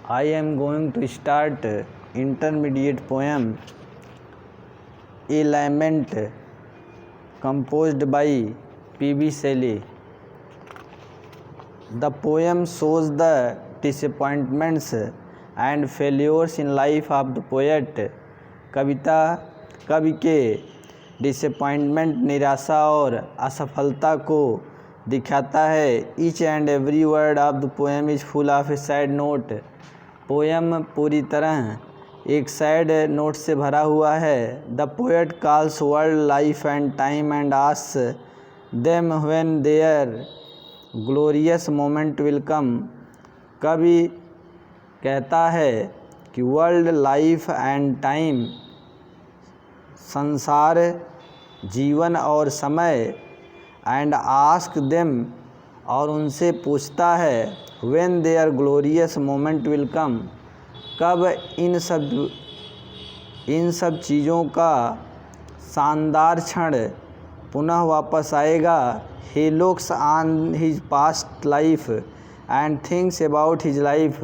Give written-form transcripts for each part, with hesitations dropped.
I am going to start intermediate poem, A Lament, composed by P.B. Shelley. The poem shows the disappointments and failures in life of the poet. कविता कवि के disappointment, निराशा और असफलता को दिखाता है। Each and every word of the poem is full of a sad note. Poem पूरी तरह एक सैड नोट से भरा हुआ है। The poet calls world life and time and asks them when their glorious moment will come. कवि कहता है कि वर्ल्ड लाइफ एंड टाइम, संसार, जीवन और समय, एंड आस्क देम और उनसे पूछता है when their glorious moment will come, कब इन सब चीज़ों का शानदार क्षण पुनः वापस आएगा। He looks on his past life and thinks about his life.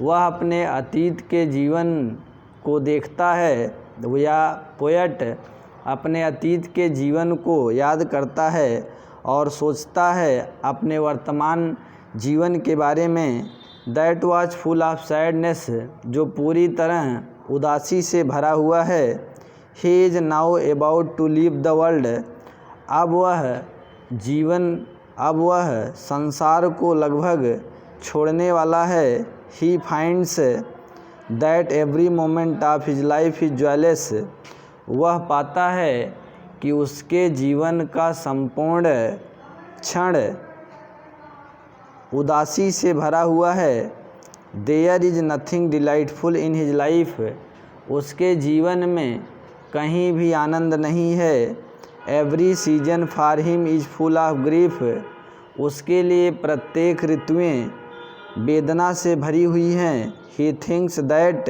वह अपने अतीत के जीवन को देखता है या पोएट अपने अतीत के जीवन को याद करता है और सोचता है अपने वर्तमान जीवन के बारे में। That was full of sadness, जो पूरी तरह उदासी से भरा हुआ है। He is now about to leave the world. अब वह संसार को लगभग छोड़ने वाला है। He finds that every moment of his life is joyless. वह पाता है कि उसके जीवन का संपूर्ण क्षण उदासी से भरा हुआ है। There is nothing delightful in his life. उसके जीवन में कहीं भी आनंद नहीं है। Every season for him is full of grief. उसके लिए प्रत्येक ऋतुएं वेदना से भरी हुई हैं। He thinks that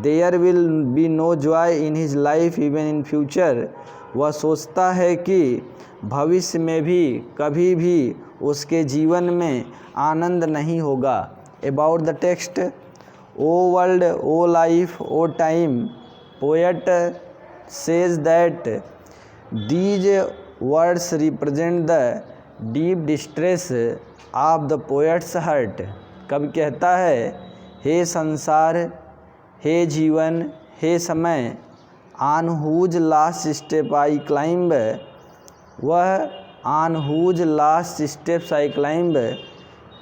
there will be no joy in his life even in future. वह सोचता है कि भविष्य में भी कभी भी उसके जीवन में आनंद नहीं होगा। About the text, O world, O life, O time, poet says that these words represent the deep distress of the poet's heart. कवि कहता है, हे संसार, हे जीवन, हे समय, on whose last step I climb. वह on whose last steps I climb,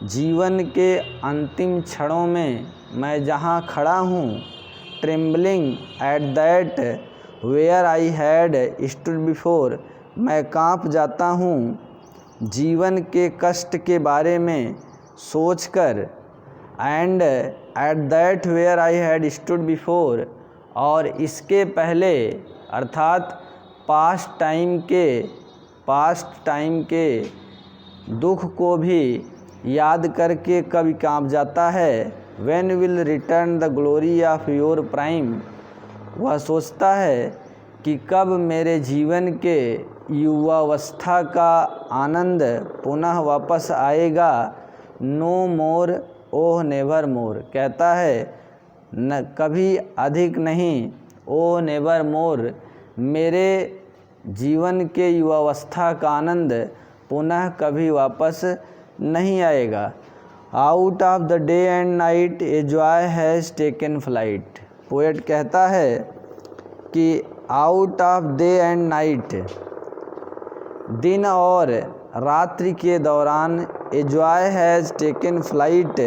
जीवन के अंतिम क्षणों में मैं जहाँ खड़ा हूँ। Trembling at that where I had stood before, मैं काँप जाता हूँ जीवन के कष्ट के बारे में सोचकर। And at that where I had stood before, और इसके पहले अर्थात पास्ट टाइम के दुख को भी याद करके कवि काँप जाता है। When will return the glory of your prime. वह सोचता है कि कब मेरे जीवन के युवावस्था का आनंद पुनः वापस आएगा। नो मोर, ओह नेवर मोर। कहता है, न कभी अधिक नहीं, ओ नेवर मोर, मेरे जीवन के युवावस्था का आनंद पुनः कभी वापस नहीं आएगा। Out of the day and night a joy has taken flight. Poet कहता है कि out of day and night, दिन और रात्रि के दौरान, a joy has taken flight,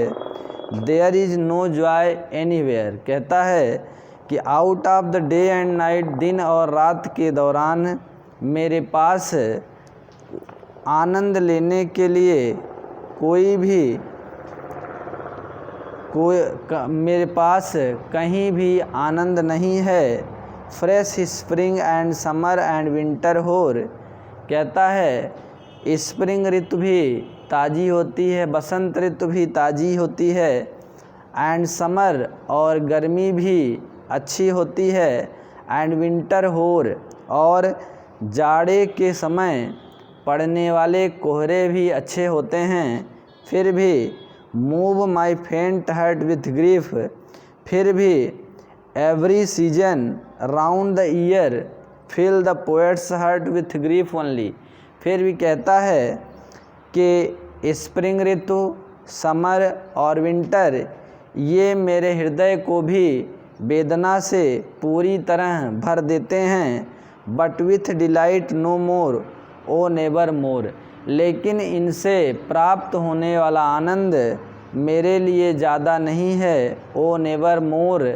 there is no joy anywhere. कहता है कि out of the day and night, दिन और रात के दौरान मेरे पास आनंद लेने के लिए मेरे पास कहीं भी आनंद नहीं है। Fresh spring and summer and winter होर। कहता है स्प्रिंग ऋतु भी ताज़ी होती है, बसंत ऋतु भी ताज़ी होती है, एंड समर और गर्मी भी अच्छी होती है, एंड विंटर होर, और जाड़े के समय पड़ने वाले कोहरे भी अच्छे होते हैं। फिर भी मूव माई फेंट हार्ट विथ ग्रीफ, फिर भी every season round the year fill the poet's heart with grief only, फिर भी कहता है कि स्प्रिंग ऋतु, समर और विंटर ये मेरे हृदय को भी वेदना से पूरी तरह भर देते हैं, but with delight no more o never more, लेकिन इनसे प्राप्त होने वाला आनंद मेरे लिए ज़्यादा नहीं है, ओ नेवर मोर,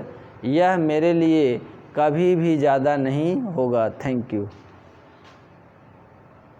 यह मेरे लिए कभी भी ज़्यादा नहीं होगा। Thank you.